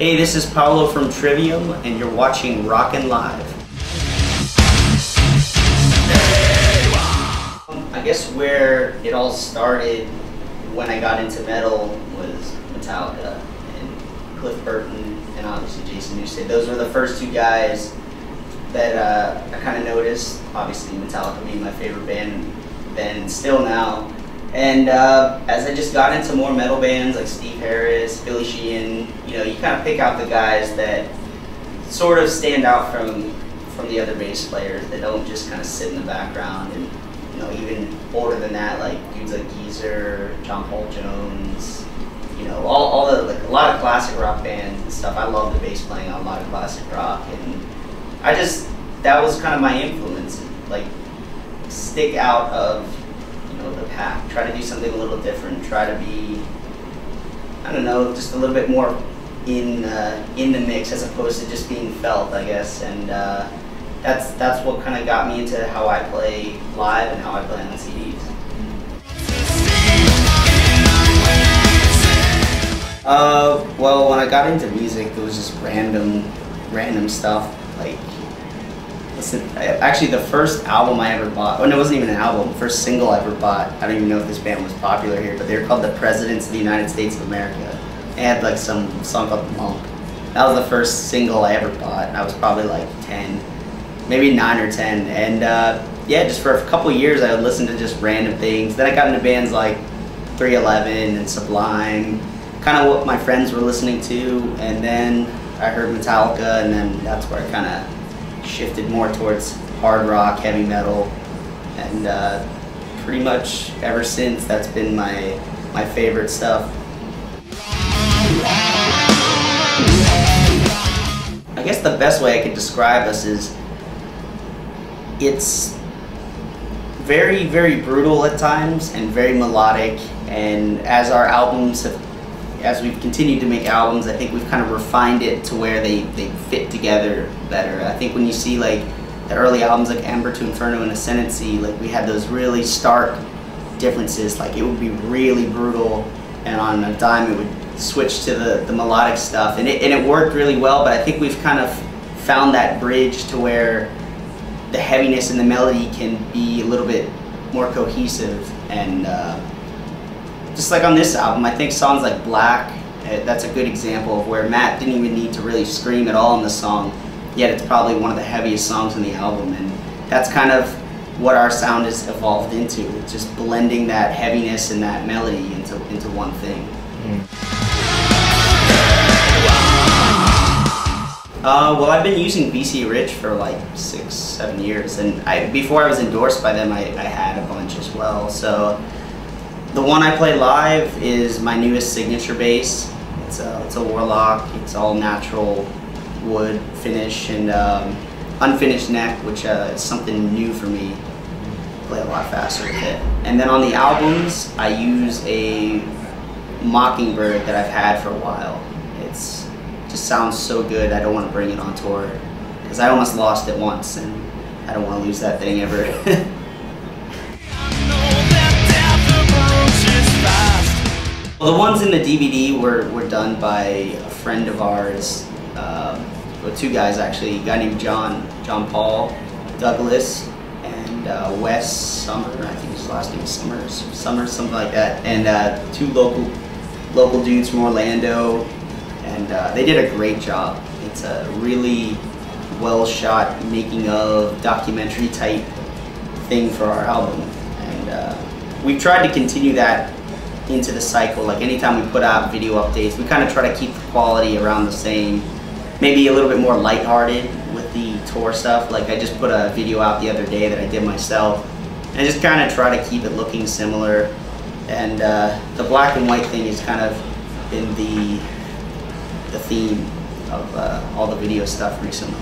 Hey, this is Paolo from Trivium, and you're watching RockNlive. I guess where it all started when I got into metal was Metallica and Cliff Burton and obviously Jason Newsted. Those were the first two guys that I kind of noticed. Obviously Metallica being my favorite band then and still now. And as I just got into more metal bands like Steve Harris, Billy Sheehan, you know, you kind of pick out the guys that sort of stand out from the other bass players that don't just kind of sit in the background. And you know, even older than that, like dudes like Geezer, John Paul Jones, you know, all the, like, a lot of classic rock bands and stuff. I love the bass playing on a lot of classic rock, and that was kind of my influence, like stick out of, you know, the pack, try to do something a little different, try to be, I don't know, just a little bit more in the mix as opposed to just being felt, I guess. And that's what kind of got me into how I play live and how I play on the CDs. Well, when I got into music, it was just random stuff. Like, listen, actually the first album I ever bought, it wasn't even an album, the first single I ever bought, I don't even know if this band was popular here, but they were called The Presidents of the United States of America. They had like some song called Monk. That was the first single I ever bought, and I was probably like 10, maybe 9 or 10. And yeah, just for a couple years I would listen to just random things. Then I got into bands like 311 and Sublime, kind of what my friends were listening to, and then I heard Metallica, and then that's where I kind of shifted more towards hard rock, heavy metal, and pretty much ever since that's been my favorite stuff. I guess the best way I could describe us is it's very, very brutal at times and very melodic, and as we've continued to make albums, I think we've kind of refined it to where they fit together better. I think when you see like the early albums like Ember to Inferno and Ascendancy, like we had those really stark differences. Like it would be really brutal, and on a dime it would switch to the melodic stuff, and it worked really well. But I think we've kind of found that bridge to where the heaviness and the melody can be a little bit more cohesive. And just like on this album, I think songs like Black, that's a good example of where Matt didn't even need to really scream at all in the song, yet it's probably one of the heaviest songs on the album. And that's kind of what our sound has evolved into, just blending that heaviness and that melody into one thing. Well, I've been using BC Rich for like 6-7 years, and before I was endorsed by them, I had a bunch as well. So the one I play live is my newest signature bass. It's a Warlock. It's all natural wood finish and unfinished neck, which is something new for me. Play a lot faster with it. And then on the albums, I use a Mockingbird that I've had for a while. It's just sounds so good. I don't want to bring it on tour because I almost lost it once, and I don't want to lose that thing ever. Well, the ones in the DVD were done by a friend of ours, well, two guys actually, a guy named John Paul Douglas, and Wes Summer, I think his last name is Summers, something like that, and two local dudes from Orlando, and they did a great job. It's a really well shot making of documentary type thing for our album, and we've tried to continue that into the cycle. Like anytime we put out video updates, we kind of try to keep the quality around the same, maybe a little bit more lighthearted with the tour stuff. Like I just put a video out the other day that I did myself, and I just kind of try to keep it looking similar. And the black and white thing has kind of been the theme of all the video stuff recently.